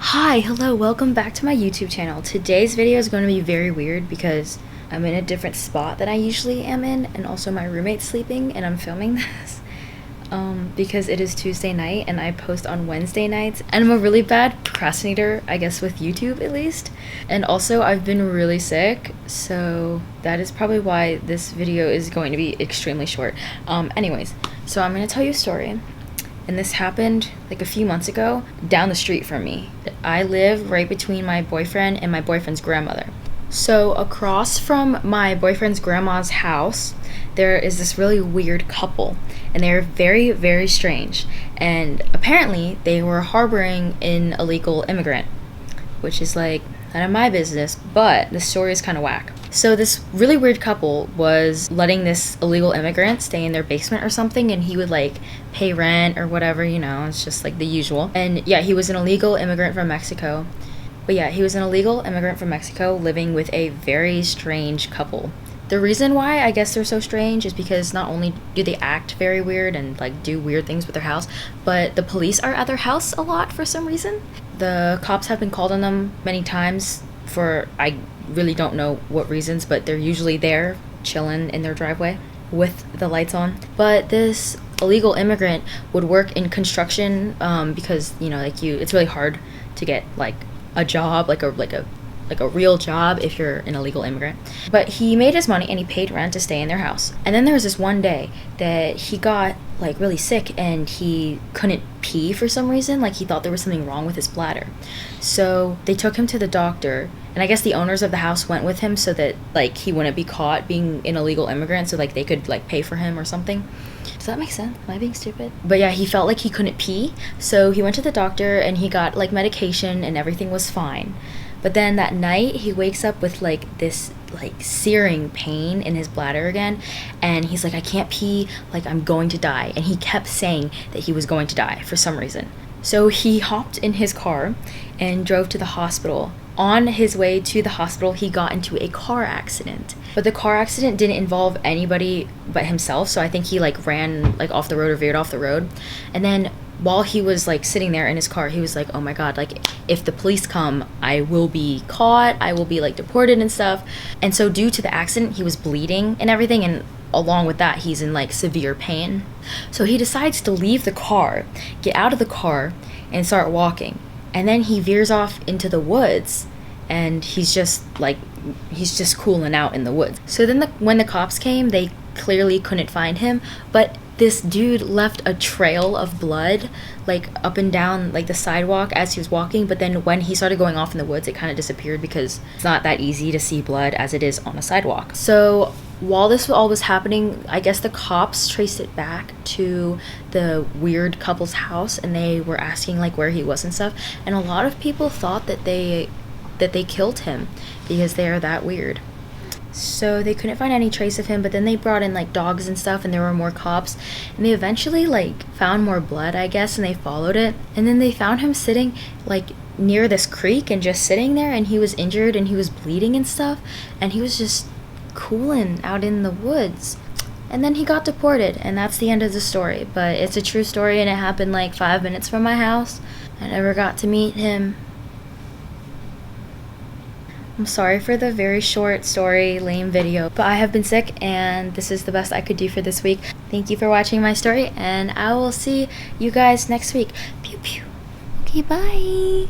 Hi, hello, welcome back to my YouTube channel. Today's video is going to be very weird because I'm in a different spot than I usually am in, and also my roommate's sleeping and I'm filming this because it is Tuesday night and I post on Wednesday nights, and I'm a really bad procrastinator, I guess, with YouTube at least. And also I've been really sick, so that is probably why this video is going to be extremely short. Anyways, so I'm going to tell you a story. And this happened like a few months ago down the street from me. I live right between my boyfriend and my boyfriend's grandmother. So across from my boyfriend's grandma's house, there is this really weird couple, and they're very, very strange. And apparently they were harboring an illegal immigrant, which is like none of my business, but the story is kind of whack. So this really weird couple was letting this illegal immigrant stay in their basement or something, and he would like pay rent or whatever, you know, it's just like the usual. And yeah, he was an illegal immigrant from Mexico. But yeah, he was an illegal immigrant from Mexico living with a very strange couple. The reason why I guess they're so strange is because not only do they act very weird and like do weird things with their house, but the police are at their house a lot for some reason. The cops have been called on them many times for I really don't know what reasons, but they're usually there chilling in their driveway with the lights on. But this illegal immigrant would work in construction because, you know, like it's really hard to get like a job, like a real job if you're an illegal immigrant. But he made his money and he paid rent to stay in their house. And then there was this one day that he got like really sick and he couldn't pee for some reason. Like he thought there was something wrong with his bladder. So they took him to the doctor, and I guess the owners of the house went with him so that like he wouldn't be caught being an illegal immigrant, so like they could like pay for him or something. Does that make sense? Am I being stupid? But yeah, he felt like he couldn't pee, so he went to the doctor and he got like medication and everything was fine. But then that night he wakes up with like this like searing pain in his bladder again, and he's like, I can't pee, like I'm going to die. And he kept saying that he was going to die for some reason. So he hopped in his car and drove to the hospital. On his way to the hospital, he got into a car accident. But the car accident didn't involve anybody but himself, so I think he like ran like off the road or veered off the road. And then while he was like sitting there in his car, he was like, oh my god, like if the police come, I will be caught, I will be like deported and stuff. And so due to the accident, he was bleeding and everything, and along with that, he's in like severe pain. So he decides to leave the car, get out of the car, and start walking. And then he veers off into the woods, and he's just cooling out in the woods. So then when the cops came, they clearly couldn't find him, but this dude left a trail of blood like up and down like the sidewalk as he was walking. But then when he started going off in the woods, it kind of disappeared because it's not that easy to see blood as it is on a sidewalk. So while this all was happening, I guess the cops traced it back to the weird couple's house, and they were asking like where he was and stuff. And a lot of people thought that they killed him because they are that weird. So they couldn't find any trace of him, but then they brought in like dogs and stuff, and there were more cops, and they eventually like found more blood, I guess, and they followed it. And then they found him sitting like near this creek and just sitting there, and he was injured and he was bleeding and stuff, and he was just cooling out in the woods. And then he got deported, and that's the end of the story. But it's a true story, and it happened like 5 minutes from my house. I never got to meet him. I'm sorry for the very short story, lame video, but I have been sick and this is the best I could do for this week. Thank you for watching my story, and I will see you guys next week. Pew pew. Okay, bye.